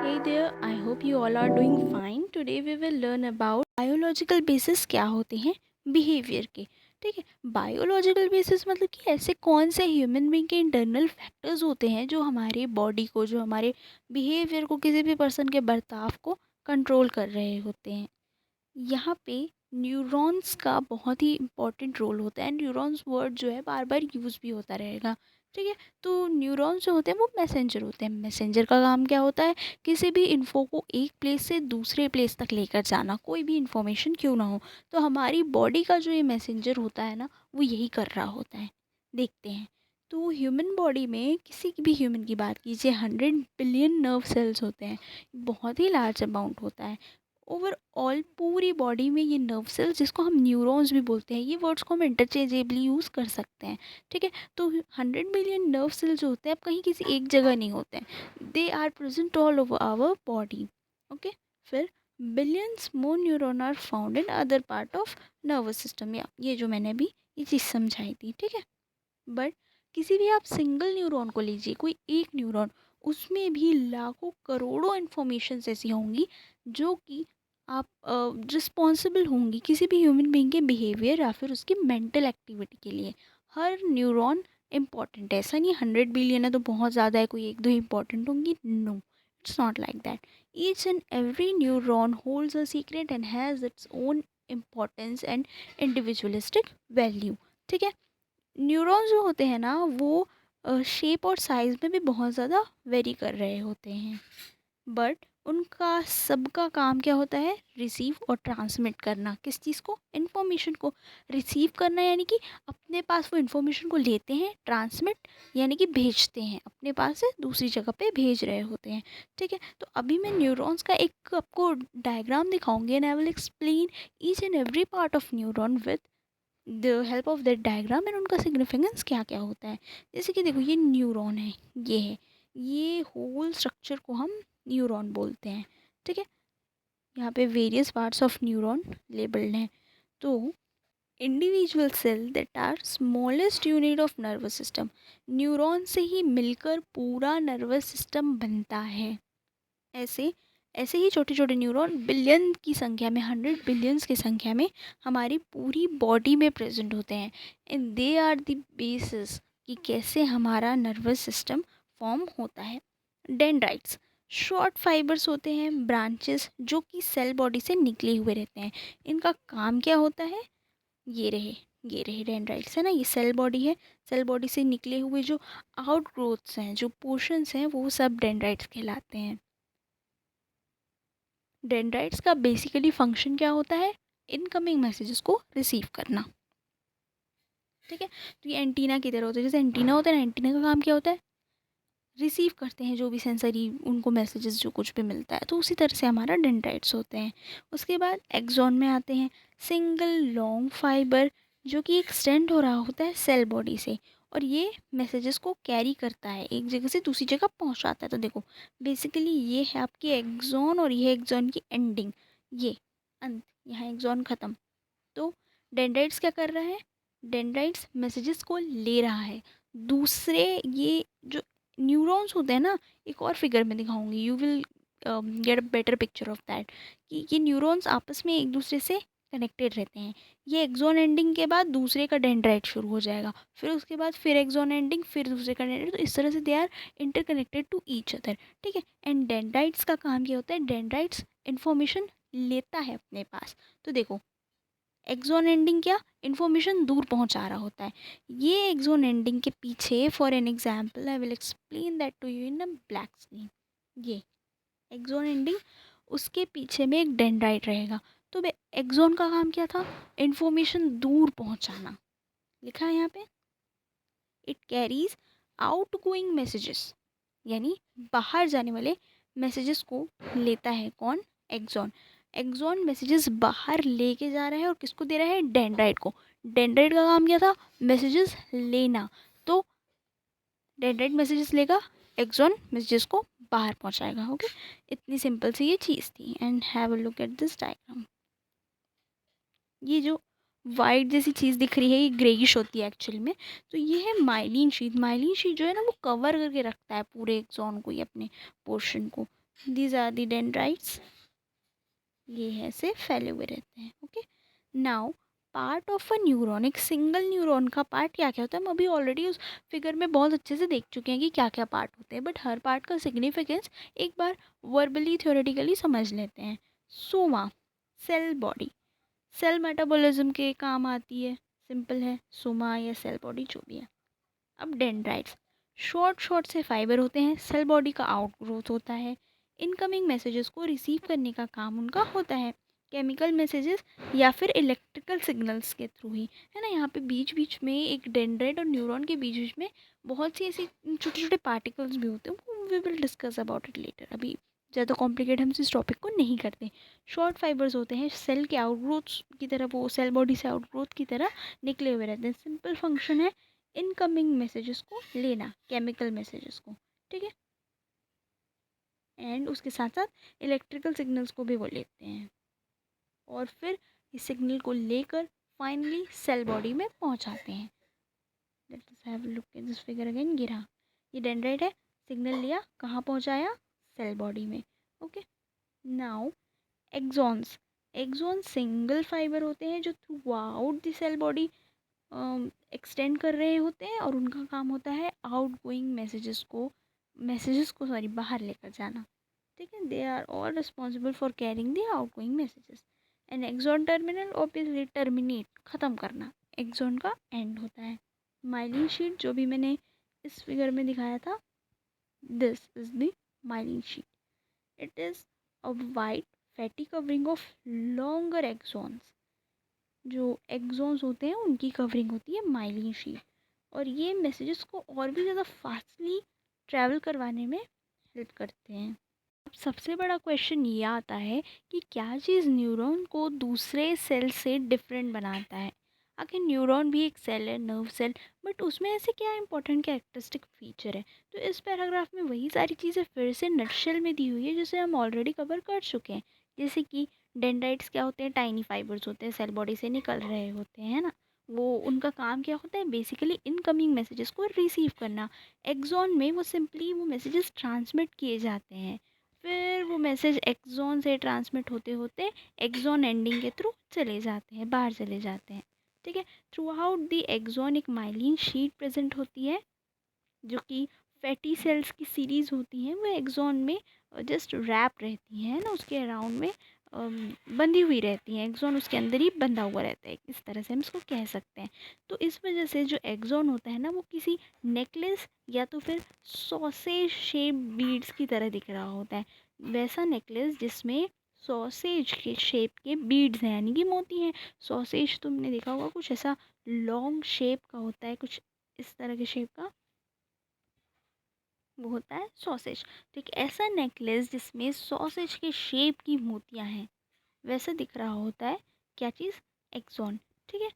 Hey there, I hope you all are doing fine. Today we will learn about biological basis क्या होते हैं behaviour के। ठीक है, बायोलॉजिकल बेसिस मतलब कि ऐसे कौन से ह्यूमन बीइंग के इंटरनल फैक्टर्स होते हैं जो हमारे बॉडी को, जो हमारे बिहेवियर को, किसी भी पर्सन के बर्ताव को कंट्रोल कर रहे होते हैं। यहाँ पे न्यूरॉन्स का बहुत ही इम्पोर्टेंट रोल होता है। न्यूरॉन्स वर्ड जो है बार बार यूज़ भी होता रहेगा। ठीक है, तो न्यूरॉन्स जो होते हैं वो मैसेंजर होते हैं। मैसेंजर का काम क्या होता है? किसी भी इन्फो को एक प्लेस से दूसरे प्लेस तक लेकर जाना, कोई भी इंफॉर्मेशन क्यों ना हो। तो हमारी बॉडी का जो ये मैसेंजर होता है ना, वो यही कर रहा होता है। देखते हैं, तो ह्यूमन बॉडी में किसी भी ह्यूमन की बात कीजिए, 100 बिलियन नर्व सेल्स होते हैं। बहुत ही लार्ज अमाउंट होता है। ओवरऑल पूरी बॉडी में ये नर्व सेल्स, जिसको हम न्यूरॉन्स भी बोलते हैं, ये वर्ड्स को हम इंटरचेंजेबली यूज़ कर सकते हैं। ठीक है, तो 100 बिलियन नर्व सेल्स जो होते हैं अब कहीं किसी एक जगह नहीं होते हैं, they are present all over our body. Okay, फिर billions more neuron are found in other part of nervous system. या ये जो मैंने अभी ये चीज़ समझाई थी। ठीक है, बट किसी भी आप सिंगल न्यूरॉन को लीजिए, कोई एक न्यूरॉन, उसमें भी लाखों करोड़ों इन्फॉर्मेशन ऐसी होंगी जो कि आप रिस्पॉन्सिबल होंगी किसी भी ह्यूमन बीइंग के बिहेवियर या फिर उसकी मेंटल एक्टिविटी के लिए। हर न्यूरॉन इम्पॉर्टेंट है। ऐसा नहीं 100 बिलियन है तो बहुत ज़्यादा है, कोई एक दो इम्पॉर्टेंट होंगी। No, it's not like that. Each and every neuron holds a secret and has its own importance and individualistic value. ठीक है, न्यूरॉन्स जो होते हैं ना वो शेप और साइज़ में भी बहुत ज़्यादा वेरी कर रहे होते हैं, बट उनका सबका काम क्या होता है? रिसीव और ट्रांसमिट करना। किस चीज़ को? इन्फॉर्मेशन को। रिसीव करना यानी कि अपने पास वो इन्फॉर्मेशन को लेते हैं, ट्रांसमिट यानी कि भेजते हैं, अपने पास से दूसरी जगह पे भेज रहे होते हैं। ठीक है, तो अभी मैं न्यूरॉन्स का एक आपको डायग्राम दिखाऊंगी and I will explain each and every part of neuron with the help of that diagram and उनका सिग्निफिकेंस क्या क्या होता है। जैसे कि देखो, ये न्यूरॉन है, ये है, ये होल स्ट्रक्चर को हम न्यूरॉन बोलते हैं। ठीक है, यहाँ पे various parts of neuron labelled हैं। तो individual cell that are smallest unit of nervous system, neuron से ही मिलकर पूरा नर्वस सिस्टम बनता है। ऐसे ऐसे ही छोटे छोटे न्यूरॉन बिलियन की संख्या में, 100 बिलियंस की संख्या में हमारी पूरी बॉडी में प्रेजेंट होते हैं। And they are the basis कि कैसे हमारा नर्वस सिस्टम फॉर्म होता है। डेंड्राइट्स शॉर्ट फाइबर्स होते हैं, ब्रांचेस जो कि सेल बॉडी से निकले हुए रहते हैं। इनका काम क्या होता है? ये रहे डेंड्राइट्स, है ना, ये सेल बॉडी है। सेल बॉडी से निकले हुए जो आउट ग्रोथ्स हैं, जो पोर्शंस हैं, वो सब डेंड्राइट्स कहलाते हैं। डेंड्राइट्स का बेसिकली फंक्शन क्या होता है? इनकमिंग मैसेजेस को रिसीव करना। ठीक है, तो ये एंटीना की तरह होता है। जैसे एंटीना होता है ना, एंटीना का काम क्या होता है? रिसीव करते हैं जो भी सेंसरी उनको मैसेजेस जो कुछ भी मिलता है। तो उसी तरह से हमारा डेंड्राइट्स होते हैं। उसके बाद एक्सॉन में आते हैं, सिंगल लॉन्ग फाइबर जो कि एक्सटेंड हो रहा होता है सेल बॉडी से, और ये मैसेजेस को कैरी करता है, एक जगह से दूसरी जगह पहुंचाता है। तो देखो, बेसिकली ये है आपकी एक्सॉन, और ये एक्सॉन की एंडिंग, ये अंत, यहाँ एक्सॉन ख़त्म। तो डेंड्राइट्स क्या कर रहा है? डेंड्राइट्स मैसेजेस को ले रहा है दूसरे, ये जो न्यूरॉन्स होते हैं ना, एक और फिगर में दिखाऊंगी, you will get a better picture of that, कि ये न्यूरॉन्स आपस में एक दूसरे से कनेक्टेड रहते हैं। ये एक्सॉन एंडिंग के बाद दूसरे का डेंड्राइट शुरू हो जाएगा, फिर उसके बाद फिर एक्सॉन एंडिंग, फिर दूसरे का डेंड्राइट। तो इस तरह से they are interconnected to each other. ठीक है, एंड डेंड्राइट्स का काम क्या होता है? डेंड्राइट्स इंफॉर्मेशन लेता है अपने पास। तो देखो, एक्सॉन एंडिंग क्या? इन्फॉर्मेशन दूर पहुंचा रहा होता है। ये एक्सॉन एंडिंग के पीछे, for an example I will explain that to you in a black screen, ये एक्सॉन एंडिंग, उसके पीछे में एक डेंड्राइट रहेगा। तो एक्सॉन का काम क्या था? इन्फॉर्मेशन दूर पहुंचाना। लिखा है यहाँ पे, it carries out going messages, यानी बाहर जाने वाले मैसेजेस को लेता है कौन? एक्सॉन। एक्सॉन मैसेजेस बाहर लेके जा रहा है, और किसको दे रहा है? डेंड्राइट को। डेंड्राइट का काम क्या था? मैसेजेस लेना। तो डेंड्राइट मैसेजेस लेगा, एक्सॉन मैसेजेस को बाहर पहुंचाएगा। ओके, इतनी सिंपल सी ये चीज़ थी। And have a look at this diagram. ये जो वाइट जैसी चीज़ दिख रही है, ये ग्रेइश होती है एक्चुअल में। तो ये है माइलिन शीट। माइलिन शीट जो है ना, वो कवर करके रखता है पूरे एक्सॉन को, ये अपने पोर्शन को। These are the dendrites. ये है से फैले हुए रहते हैं। Okay, now part of a neuron, एक सिंगल न्यूरॉन का पार्ट क्या क्या होता है हम अभी ऑलरेडी उस फिगर में बहुत अच्छे से देख चुके हैं कि क्या क्या पार्ट होते हैं, बट हर पार्ट का सिग्निफिकेंस एक बार वर्बली थ्योरेटिकली समझ लेते हैं। Soma, cell body, cell metabolism के काम आती है, सिंपल है, सोमा या सेल बॉडी जो भी है। अब डेंड्राइट्स, शॉर्ट शॉर्ट से फाइबर होते हैं, सेल बॉडी का आउटग्रोथ होता है, इनकमिंग मैसेजेस को रिसीव करने का काम उनका होता है, केमिकल मैसेजेस या फिर इलेक्ट्रिकल सिग्नल्स के थ्रू ही, है ना। यहाँ पे बीच बीच में एक डेंड्राइट और न्यूरॉन के बीच बीच में बहुत सी ऐसी छोटे छोटे पार्टिकल्स भी होते हैं, we will discuss about it later. अभी ज़्यादा कॉम्प्लिकेट हम इस टॉपिक को नहीं करते। शॉर्ट फाइबर्स होते हैं, सेल के आउटग्रोथ की तरह, वो सेल बॉडी से आउटग्रोथ की तरह निकले हुए रहते हैं। सिंपल फंक्शन है इनकमिंग मैसेजेस को लेना, केमिकल मैसेजेस को, ठीक है, एंड उसके साथ साथ इलेक्ट्रिकल सिग्नल्स को भी वो लेते हैं, और फिर इस सिग्नल को लेकर फाइनली सेल बॉडी में पहुंचाते हैं। Let's have a look at this figure again. गिरा, ये डेंड्राइट है, सिग्नल लिया, कहाँ पहुंचाया, सेल बॉडी में। Okay, now axons, axon single fibre होते हैं जो throughout the cell body extend कर रहे होते हैं, और उनका काम होता है आउट गोइंग मैसेजेस को सॉरी बाहर लेकर जाना, ठीक है। They are all responsible for carrying the outgoing messages. And axon terminal obviously terminate, ख़त्म करना, एक्सॉन का एंड होता है। माइलिन शीट जो भी मैंने इस फिगर में दिखाया था, this is the myelin sheet. It is a white fatty covering of longer axons. जो एक्सॉन्स होते हैं उनकी कवरिंग होती है माइलिन शीट, और ये मैसेजेस को और भी ज़्यादा फास्टली ट्रैवल करवाने में हेल्प करते हैं। अब सबसे बड़ा क्वेश्चन ये आता है कि क्या चीज़ न्यूरॉन को दूसरे सेल से डिफरेंट बनाता है। आखिर न्यूरॉन भी एक सेल है, नर्व सेल, बट उसमें ऐसे क्या इंपॉर्टेंट कैरेक्टरिस्टिक फीचर है। तो इस पैराग्राफ में वही सारी चीज़ें फिर से नटशेल में दी हुई है जिसे हम ऑलरेडी कवर कर चुके हैं। जैसे कि डेंड्राइट्स क्या होते हैं, टाइनी फाइबर्स होते हैं, सेल बॉडी से निकल रहे होते हैं ना, वो उनका काम क्या होता है, बेसिकली इनकमिंग मैसेजेस को रिसीव करना। एक्सॉन में वो सिंपली वो मैसेजेस ट्रांसमिट किए जाते हैं, फिर वो मैसेज एक्सॉन से ट्रांसमिट होते होते एक्सॉन एंडिंग के थ्रू चले जाते हैं, बाहर चले जाते हैं, ठीक है। थ्रू आउट दी एक्सॉन एक माइलिन शीट प्रेजेंट होती है जो कि फैटी सेल्स की सीरीज़ होती हैं, वो एक्सॉन में जस्ट रैप रहती हैं ना, उसके अराउंड में बंधी हुई रहती हैं, एक्सॉन उसके अंदर ही बंधा हुआ रहता है, इस तरह से हम इसको कह सकते हैं। तो इस वजह से जो एक्सॉन होता है ना, वो किसी नेकलेस या तो फिर सॉसेज शेप बीड्स की तरह दिख रहा होता है, वैसा नेकलेस जिसमें सॉसेज के शेप के बीड्स हैं, यानी कि मोती हैं। सॉसेज तुमने देखा होगा, कुछ ऐसा लॉन्ग शेप का होता है, कुछ इस तरह के शेप का, वो होता है सॉसेज। तो एक ऐसा नेकलेस जिसमें सॉसेज के शेप की मोतियां हैं, वैसा दिख रहा होता है क्या चीज़, एक्सॉन, ठीक है।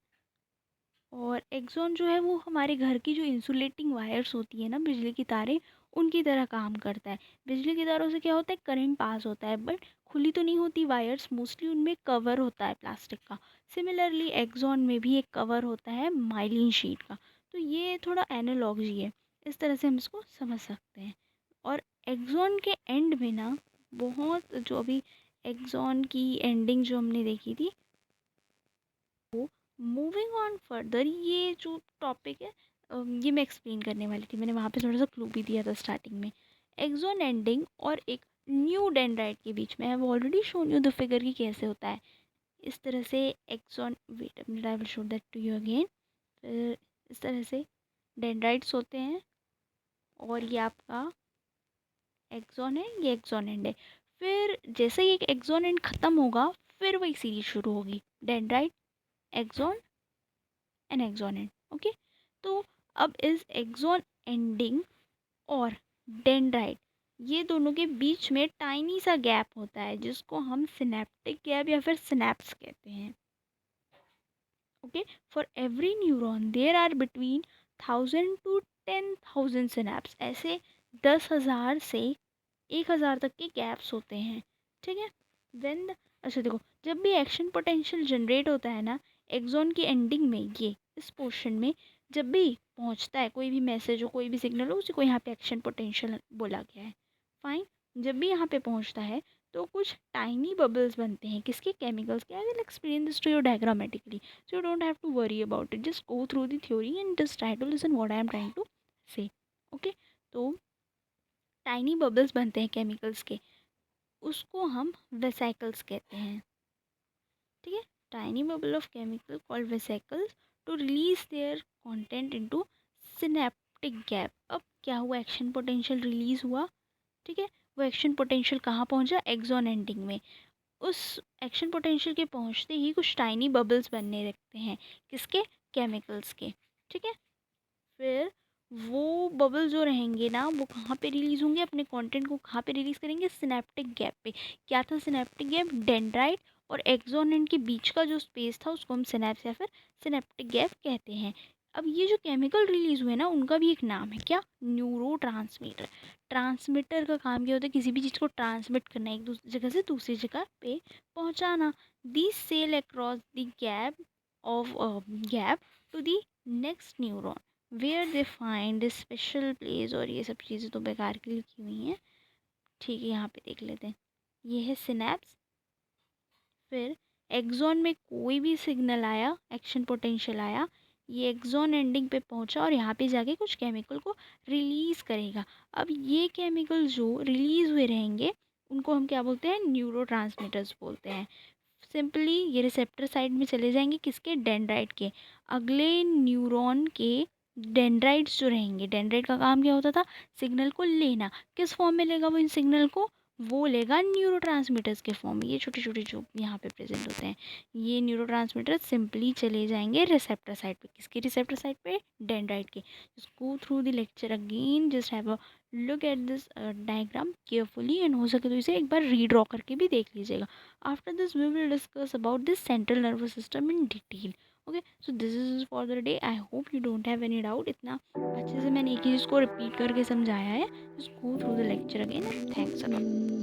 और एक्सॉन जो है वो हमारे घर की जो इंसुलेटिंग वायर्स होती है ना, बिजली की तारें, उनकी तरह काम करता है। बिजली की तारों से क्या होता है, करंट पास होता है, बट खुली तो नहीं होती वायर्स, मोस्टली उनमें कवर होता है प्लास्टिक का। सिमिलरली एक्सॉन में भी एक कवर होता है माइलिन शीट का। तो ये थोड़ा एनालॉजी है, इस तरह से हम इसको समझ सकते हैं। और एक्सॉन के एंड में ना, बहुत जो अभी एक्सॉन की एंडिंग जो हमने देखी थी, मूविंग ऑन फर्दर, ये जो टॉपिक है ये मैं एक्सप्लेन करने वाली थी, मैंने वहाँ पे थोड़ा सा क्लू भी दिया था स्टार्टिंग में। एक्सॉन एंडिंग और एक न्यू डेंड्राइट के बीच में, I have already shown you the figure की कैसे होता है। इस तरह से axon, wait a minute, I will show that to you again. फिर इस तरह से डेंड्राइट्स होते हैं, और ये आपका एक्सॉन है, ये एक्सॉन एंड है। फिर जैसे ही एक एक्सॉन एंड ख़त्म होगा, फिर वही सीरीज शुरू होगी, dendrite, axon and axon and. Okay, तो अब इस एक्सॉन एंडिंग और डेंड्राइट, ये दोनों के बीच में टाइनी सा गैप होता है जिसको हम सिनेप्टिक गैप या फिर सिनेप्स कहते हैं। Okay, for every neuron there are between 1000 to 10,000 synapse, ऐसे 10,000 से 1,000 तक के गैप्स होते हैं, ठीक है। देन अच्छा देखो, जब भी एक्शन पोटेंशियल जनरेट होता है ना, एक्सॉन की एंडिंग में, ये इस पोर्शन में जब भी पहुंचता है कोई भी मैसेज हो, कोई भी सिग्नल हो, उसी को यहाँ पे एक्शन पोटेंशियल बोला गया है, फाइन। जब भी यहाँ पे पहुँचता है तो कुछ टाइनी बबल्स बनते हैं, किसके, केमिकल्स के। I will explain this to you diagrammatically, so you don't have to worry about it, just go through the theory and just try to listen what I am trying to say. Okay, तो tiny bubbles बनते हैं chemicals के, उसको हम vesicles कहते हैं। ठीक है, tiny bubble of chemical called vesicles to release their content into synaptic gap. अब क्या हुआ, एक्शन पोटेंशियल रिलीज हुआ। ठीक है, वो एक्शन पोटेंशियल कहाँ पहुंचा, एक्सॉन एंडिंग में। उस एक्शन पोटेंशियल के पहुंचते ही कुछ टाइनी बबल्स बनने लगते हैं, किसके, केमिकल्स के। ठीक है, फिर वो बबल जो रहेंगे ना, वो कहाँ पे रिलीज होंगे, अपने कंटेंट को कहाँ पे रिलीज करेंगे, सिनेप्टिक गैप पे। क्या था सिनेप्टिक गैप, डेंड्राइट और एक्सॉन एंड के बीच का जो स्पेस था उसको हम सिनेप्स या फिर सिनेप्टिक गैप कहते हैं। अब ये जो केमिकल रिलीज हुए ना, उनका भी एक नाम है, क्या, न्यूरो ट्रांसमीटर। ट्रांसमीटर का काम क्या होता है, किसी भी चीज़ को ट्रांसमिट करना, एक दूसरी जगह से दूसरी जगह पे पहुंचाना। This cell across the gap of gap to the next neuron where they find special place. और ये सब चीज़ें तो बेकार की लिखी हुई हैं। ठीक है, यहाँ पे देख लेते हैं, ये है सिनेप्स। फिर एक्सॉन में कोई भी सिग्नल आया, एक्शन पोटेंशियल आया, ये एक्सॉन एंडिंग पे पहुंचा और यहाँ पे जाके कुछ केमिकल को रिलीज़ करेगा। अब ये केमिकल जो रिलीज़ हुए रहेंगे उनको हम क्या बोलते हैं, न्यूरो बोलते हैं। सिंपली ये रिसेप्टर साइड में चले जाएंगे, किसके, डेंड्राइट के। अगले न्यूरॉन के डेंड्राइट्स जो रहेंगे, डेंड्राइट का काम क्या होता था, सिग्नल को लेना। किस फॉर्म में लेगा वो इन सिग्नल को, वो लेगा न्यूरोट्रांसमीटर्स के फॉर्म में। ये छोटे छोटे जो यहाँ पे प्रेजेंट होते हैं, ये न्यूरोट्रांसमीटर्स सिंपली चले जाएंगे रिसेप्टर साइड पे, किसके रिसेप्टर साइड पे, डेंड्राइट के। Just go through the lecture again, just have a look at this diagram carefully, and हो सके तो इसे एक बार रीड्रॉ करके भी देख लीजिएगा। After this, we will discuss about this central nervous system in detail. Okay, so this is for the day. I hope you don't have any doubt. इतना अच्छे से मैंने एक ही चीज़ को रिपीट करके समझाया है. Just go through the lecture again. Thanks a lot.